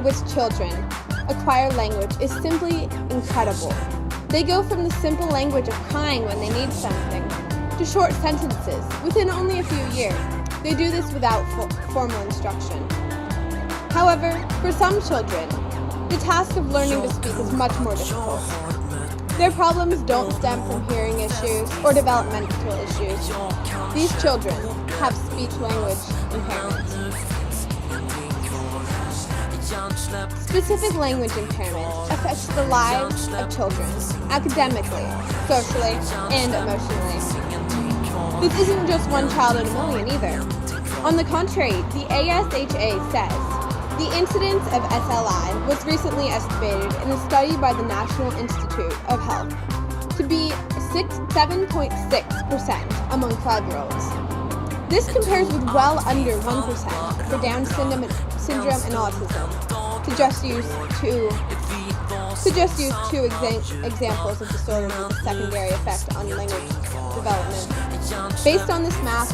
which children acquire language is simply incredible. They go from the simple language of crying when they need something to short sentences within only a few years. They do this without formal instruction. However, for some children, the task of learning to speak is much more difficult. Their problems don't stem from hearing issues or developmental issues. These children have speech-language impairment. Specific language impairment affects the lives of children, academically, socially, and emotionally. This isn't just one child in a million either. On the contrary, the ASHA says the incidence of SLI was recently estimated in a study by the National Institute of Health to be 7.6% among 5-year-olds. This compares with well under 1% for Down syndrome and autism, to just use two examples of disorders with a secondary effect on language development. Based on this math,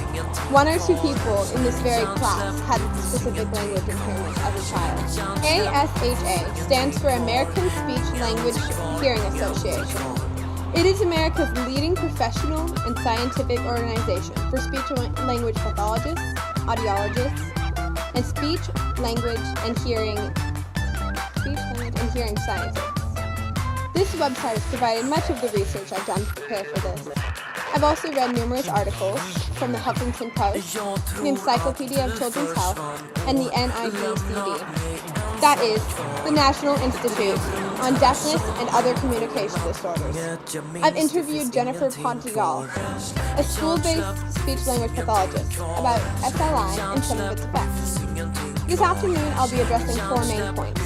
1 or 2 people in this very class had specific language impairment as a child. ASHA stands for American Speech Language Hearing Association. It is America's leading professional and scientific organization for speech-language pathologists, audiologists, and speech, language, and hearing scientists. This website has provided much of the research I've done to prepare for this. I've also read numerous articles from the Huffington Post, the Encyclopedia of Children's Health, and the NIDCD. That is, the National Institute on Deafness and Other Communication Disorders. I've interviewed Jennifer Pontigal, a school-based speech-language pathologist, about SLI and some of its effects. This afternoon, I'll be addressing 4 main points.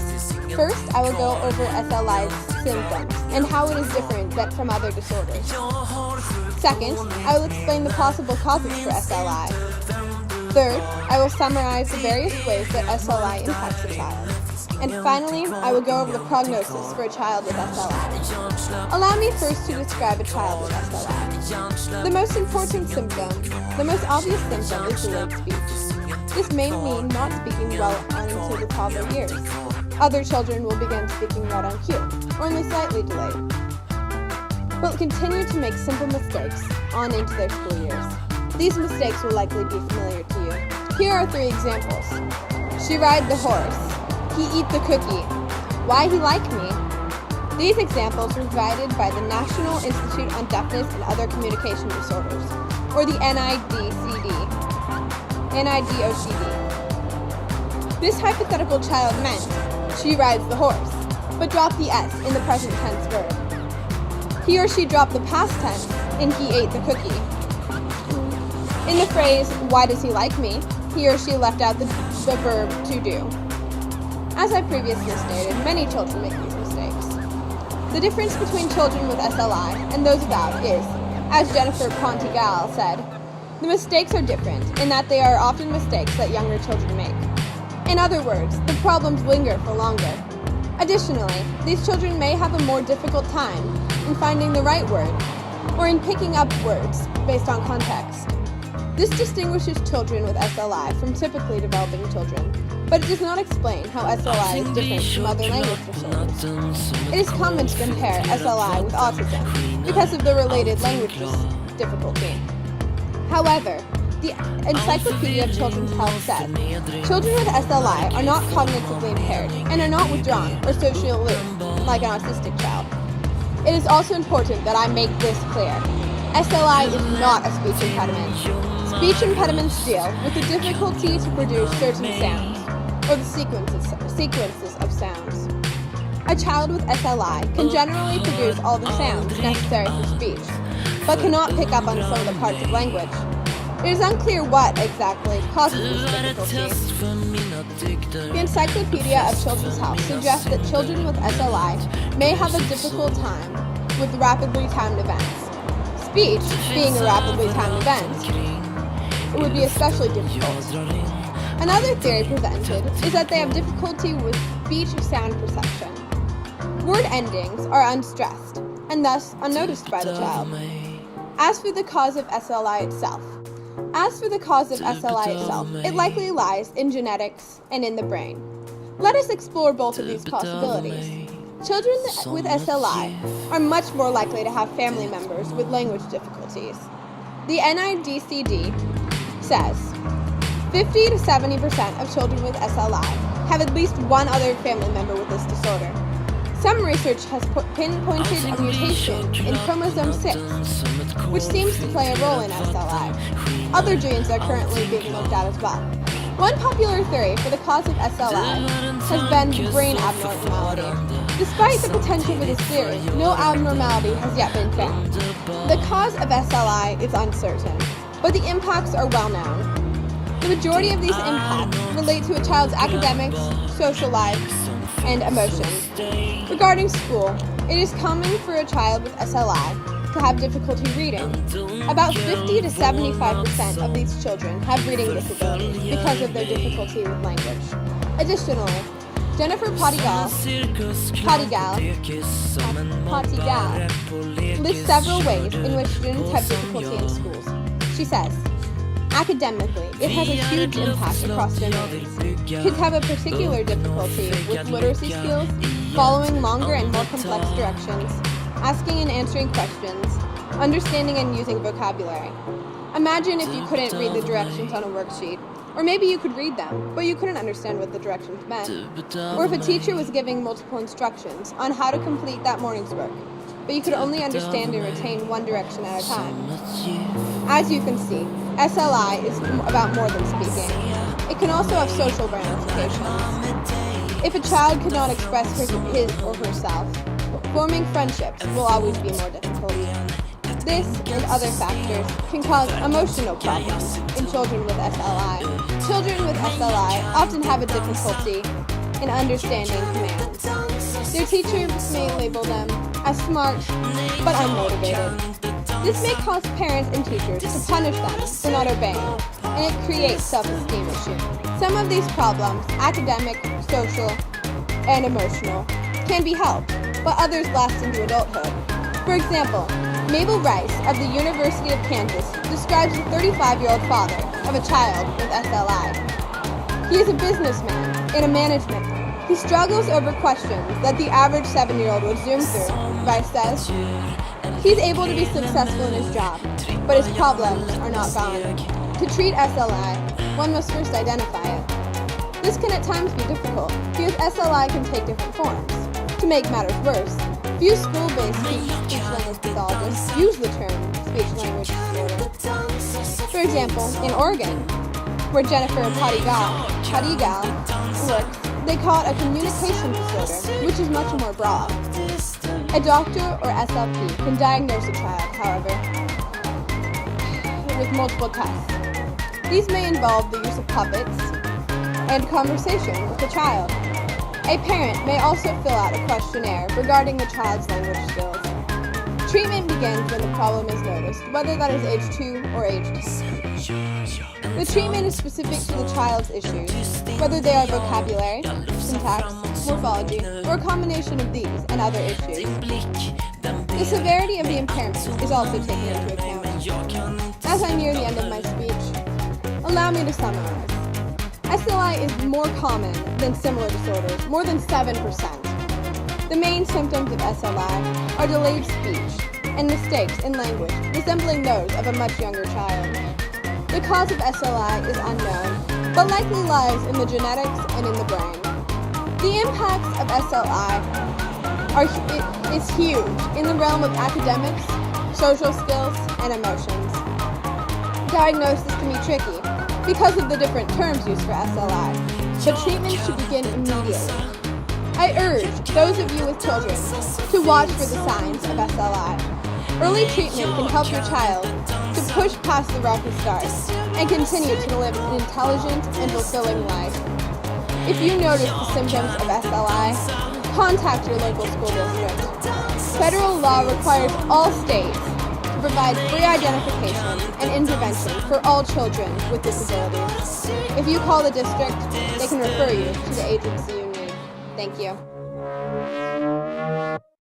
First, I will go over SLI's symptoms and how it is different from other disorders. Second, I will explain the possible causes for SLI. Third, I will summarize the various ways that SLI impacts a child. And finally, I will go over the prognosis for a child with SLI. Allow me first to describe a child with SLI. The most important symptom, the most obvious symptom is delayed speech. This may mean not speaking well until the toddler years. Other children will begin speaking right on cue, or only slightly delayed, but continue to make simple mistakes on into their school years. These mistakes will likely be familiar to you. Here are 3 examples. She ride the horse. He eat the cookie. Why he like me? These examples were provided by the National Institute on Deafness and Other Communication Disorders, or the NIDOCD. This hypothetical child meant she rides the horse, but dropped the S in the present tense verb. He or she dropped the past tense in he ate the cookie. In the phrase, why does he like me, he or she left out the verb to do. As I previously stated, many children make these mistakes. The difference between children with SLI and those without is, as Jennifer Pontigal said, the mistakes are different in that they are often mistakes that younger children make. In other words, the problems linger for longer. Additionally, these children may have a more difficult time in finding the right word or in picking up words based on context. This distinguishes children with SLI from typically developing children, but it does not explain how SLI is different from other language disorders. It is common to compare SLI with autism because of the related language difficulty. However, the Encyclopedia of Children's Health says children with SLI are not cognitively impaired and are not withdrawn or socially aloof like an autistic child. It is also important that I make this clear. SLI is not a speech impediment. Speech impediments deal with the difficulty to produce certain sounds, or the sequences of sounds. A child with SLI can generally produce all the sounds necessary for speech, but cannot pick up on some of the parts of language. It is unclear what exactly causes this difficulty. The Encyclopedia of Children's Health suggests that children with SLI may have a difficult time with rapidly timed events. Speech, being a rapidly timed event, it would be especially difficult. Another theory presented is that they have difficulty with speech sound perception. Word endings are unstressed and thus unnoticed by the child. As for the cause of SLI itself, it likely lies in genetics and in the brain. Let us explore both of these possibilities. Children with SLI are much more likely to have family members with language difficulties. The NIDCD says 50 to 70% of children with SLI have at least one other family member with this disorder. Some research has pinpointed a mutation in chromosome 6, which seems to play a role in SLI. Other genes are currently being looked at as well. One popular theory for the cause of SLI has been brain abnormality. Despite the potential for this theory, no abnormality has yet been found. The cause of SLI is uncertain, but the impacts are well known. The majority of these impacts relate to a child's academics, social life, and emotions. Regarding school, it is common for a child with SLI to have difficulty reading. About 50 to 75% of these children have reading disabilities because of their difficulty with language. Additionally, Jennifer Patigal lists several ways in which students have difficulty in schools. She says, academically, it has a huge impact across domains. Kids have a particular difficulty with literacy skills, following longer and more complex directions, asking and answering questions, understanding and using vocabulary. Imagine if you couldn't read the directions on a worksheet. Or maybe you could read them, but you couldn't understand what the directions meant. Or if a teacher was giving multiple instructions on how to complete that morning's work, but you could only understand and retain one direction at a time. As you can see, SLI is about more than speaking. It can also have social ramifications. If a child cannot express his or herself, forming friendships will always be more difficult. This and other factors can cause emotional problems in children with SLI. Children with SLI often have a difficulty in understanding commands. Their teachers may label them as smart but unmotivated. This may cause parents and teachers to punish them for not obeying, and it creates self-esteem issues. Some of these problems, academic, social, and emotional, can be helped, but others last into adulthood. For example, Mabel Rice of the University of Kansas describes the 35-year-old father of a child with SLI. He is a businessman in a management firm. He struggles over questions that the average 7-year-old would zoom through, Rice says. He's able to be successful in his job, but his problems are not gone. To treat SLI, one must first identify it. This can at times be difficult because SLI can take different forms. To make matters worse, few school-based speech-language pathologists use the term speech-language disorder. For example, in Oregon, where Jennifer Patigal works, they call it a communication disorder, which is much more broad. A doctor or SLP can diagnose a child, however, with multiple tests. These may involve the use of puppets and conversation with the child. A parent may also fill out a questionnaire regarding the child's language skills. Treatment begins when the problem is noticed, whether that is age 2 or age 10. The treatment is specific to the child's issues, whether they are vocabulary, syntax, morphology, or a combination of these and other issues. The severity of the impairment is also taken into account. As I near the end of my speech, allow me to summarize. SLI is more common than similar disorders, more than 7%. The main symptoms of SLI are delayed speech and mistakes in language resembling those of a much younger child. The cause of SLI is unknown, but likely lies in the genetics and in the brain. The impacts of SLI is huge in the realm of academics, social skills, and emotions. Diagnosis can be tricky because of the different terms used for SLI, but treatment should begin immediately. I urge those of you with children to watch for the signs of SLI. Early treatment can help your child to push past the rocky start and continue to live an intelligent and fulfilling life. If you notice the symptoms of SLI, contact your local school district. Federal law requires all states to provide free identification and intervention for all children with disabilities. If you call the district, they can refer you to the agency you need. Thank you.